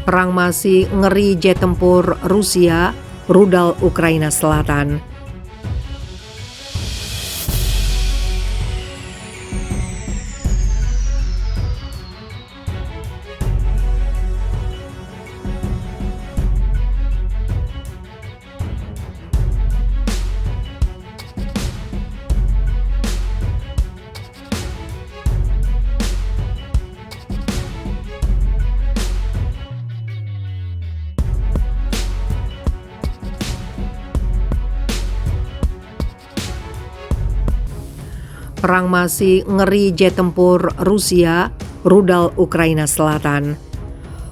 Perang masih ngeri, jet tempur Rusia rudal Ukraina Selatan. Perang masih ngeri, jet tempur Rusia rudal Ukraina Selatan.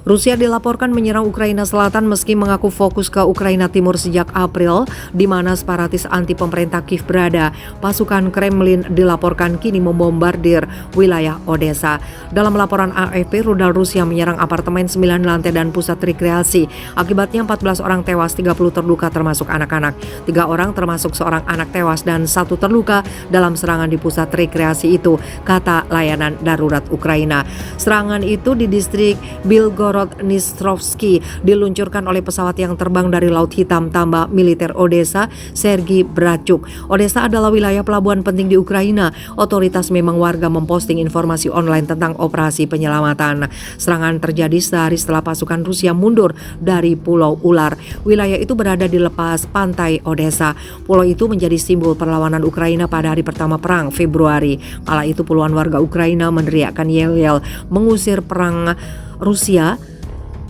Rusia dilaporkan menyerang Ukraina Selatan meski mengaku fokus ke Ukraina Timur sejak April, di mana separatis anti pemerintah Kiev berada. Pasukan Kremlin dilaporkan kini membombardir wilayah Odessa. Dalam laporan AFP, rudal Rusia menyerang apartemen 9 lantai dan pusat rekreasi. Akibatnya 14 orang tewas, 30 terluka termasuk anak-anak. 3 orang termasuk seorang anak tewas dan 1 terluka dalam serangan di pusat rekreasi itu, kata layanan darurat Ukraina. Serangan itu di distrik Belgorod-Dnistrovsky diluncurkan oleh pesawat yang terbang dari Laut Hitam tambah militer Odessa, Sergei Brachuk. Odessa adalah wilayah pelabuhan penting di Ukraina. Otoritas memang warga memposting informasi online tentang operasi penyelamatan. Serangan terjadi sehari setelah pasukan Rusia mundur dari Pulau Ular. Wilayah itu berada di lepas pantai Odessa. Pulau itu menjadi simbol perlawanan Ukraina pada hari pertama perang Februari. Kala itu puluhan warga Ukraina meneriakkan yel-yel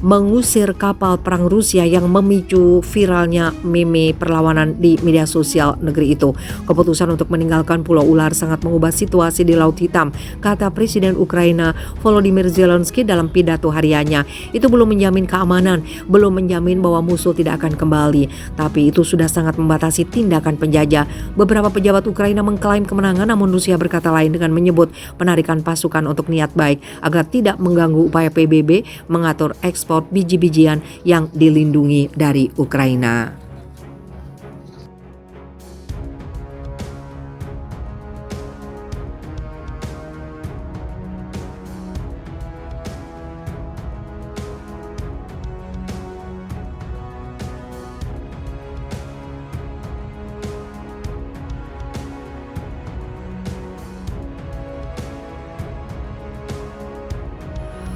mengusir kapal perang Rusia yang memicu viralnya meme perlawanan di media sosial negeri itu. Keputusan untuk meninggalkan Pulau Ular sangat mengubah situasi di Laut Hitam, kata Presiden Ukraina Volodymyr Zelensky dalam pidato hariannya. Itu belum menjamin keamanan, belum menjamin bahwa musuh tidak akan kembali, tapi itu sudah sangat membatasi tindakan penjajah. Beberapa pejabat Ukraina mengklaim kemenangan, namun Rusia berkata lain dengan menyebut penarikan pasukan untuk niat baik agar tidak mengganggu upaya PBB mengatur ekspor biji-bijian yang dilindungi dari Ukraina.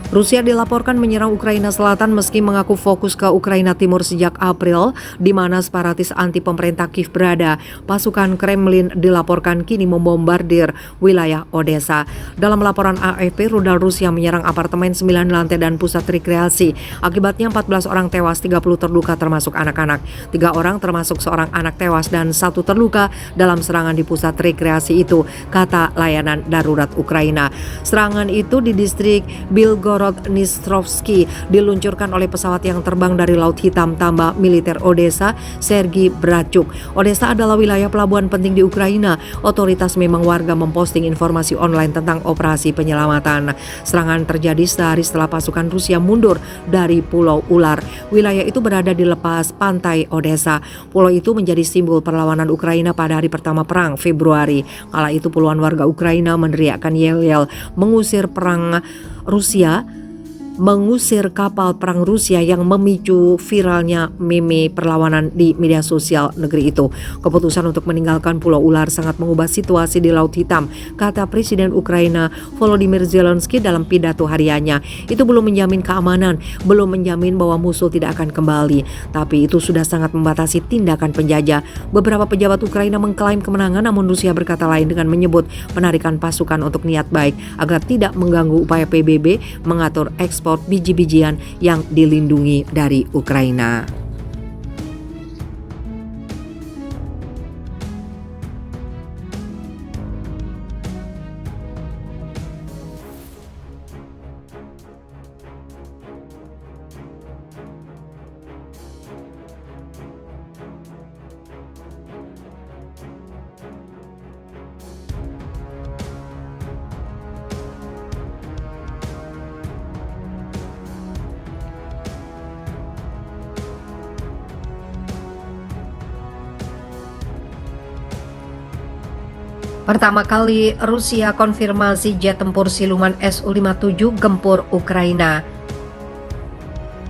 Rusia dilaporkan menyerang Ukraina Selatan meski mengaku fokus ke Ukraina Timur sejak April, di mana separatis anti pemerintah Kiev berada. Pasukan Kremlin dilaporkan kini membombardir wilayah Odessa. Dalam laporan AFP, rudal Rusia menyerang apartemen 9 lantai dan pusat rekreasi. Akibatnya 14 orang tewas, 30 terluka termasuk anak-anak. 3 orang termasuk seorang anak tewas dan 1 terluka dalam serangan di pusat rekreasi itu, kata layanan darurat Ukraina. Serangan itu di distrik Belgorod-Dnistrovsky diluncurkan oleh pesawat yang terbang dari Laut Hitam tambah militer Odessa, Sergei Brachuk. Odessa adalah wilayah pelabuhan penting di Ukraina. Otoritas memang warga memposting informasi online tentang operasi penyelamatan. Serangan terjadi sehari setelah pasukan Rusia mundur dari Pulau Ular. Wilayah itu berada di lepas pantai Odessa. Pulau itu menjadi simbol perlawanan Ukraina pada hari pertama perang Februari. Kala itu puluhan warga Ukraina meneriakkan yel-yel mengusir kapal perang Rusia yang memicu viralnya meme perlawanan di media sosial negeri itu. Keputusan untuk meninggalkan Pulau Ular sangat mengubah situasi di Laut Hitam, kata Presiden Ukraina Volodymyr Zelensky dalam pidato hariannya. Itu belum menjamin keamanan, belum menjamin bahwa musuh tidak akan kembali, tapi itu sudah sangat membatasi tindakan penjajah. Beberapa pejabat Ukraina mengklaim kemenangan, namun Rusia berkata lain dengan menyebut penarikan pasukan untuk niat baik agar tidak mengganggu upaya PBB mengatur ekspor biji-bijian yang dilindungi dari Ukraina. Pertama kali Rusia konfirmasi jet tempur siluman Su-57 gempur Ukraina.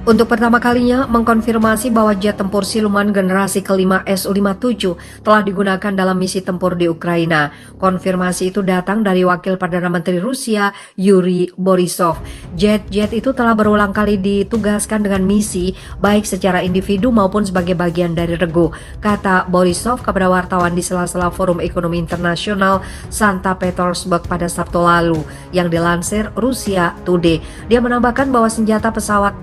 untuk pertama kalinya mengkonfirmasi bahwa jet tempur siluman generasi kelima Su-57 telah digunakan dalam misi tempur di Ukraina. Konfirmasi itu datang dari Wakil Perdana Menteri Rusia, Yuri Borisov. Jet-jet itu telah berulang kali ditugaskan dengan misi, baik secara individu maupun sebagai bagian dari regu, kata Borisov kepada wartawan di sela-sela Forum Ekonomi Internasional Santa Petersburg pada Sabtu lalu, yang dilansir Rusia Today. Dia menambahkan bahwa senjata pesawat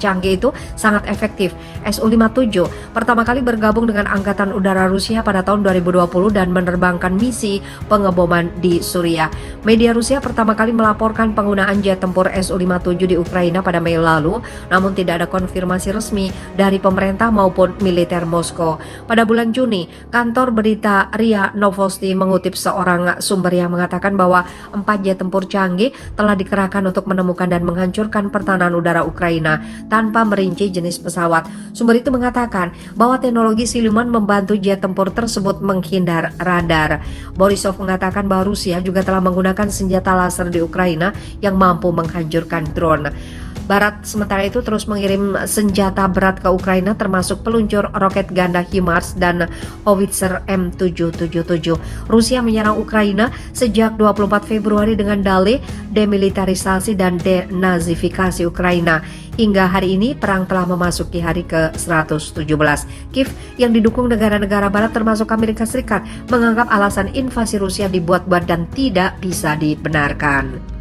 canggih itu sangat efektif. Su-57 pertama kali bergabung dengan Angkatan Udara Rusia pada tahun 2020 dan menerbangkan misi pengeboman di Suriah. Media Rusia pertama kali melaporkan penggunaan jet tempur Su-57 di Ukraina pada Mei lalu, namun tidak ada konfirmasi resmi dari pemerintah maupun militer Moskow. Pada bulan Juni, kantor berita RIA Novosti mengutip seorang sumber yang mengatakan bahwa 4 jet tempur canggih telah dikerahkan untuk menemukan dan menghancurkan pertahanan udara Ukraina tanpa merinci jenis pesawat. Sumber itu mengatakan bahwa teknologi siluman membantu jet tempur tersebut menghindar radar. Borisov mengatakan bahwa Rusia juga telah menggunakan senjata laser di Ukraina yang mampu menghancurkan drone. Barat sementara itu terus mengirim senjata berat ke Ukraina termasuk peluncur roket ganda HIMARS dan howitzer M777. Rusia menyerang Ukraina sejak 24 Februari dengan dalih demilitarisasi dan denazifikasi Ukraina. Hingga hari ini perang telah memasuki hari ke-117. Kiev yang didukung negara-negara barat termasuk Amerika Serikat menganggap alasan invasi Rusia dibuat-buat dan tidak bisa dibenarkan.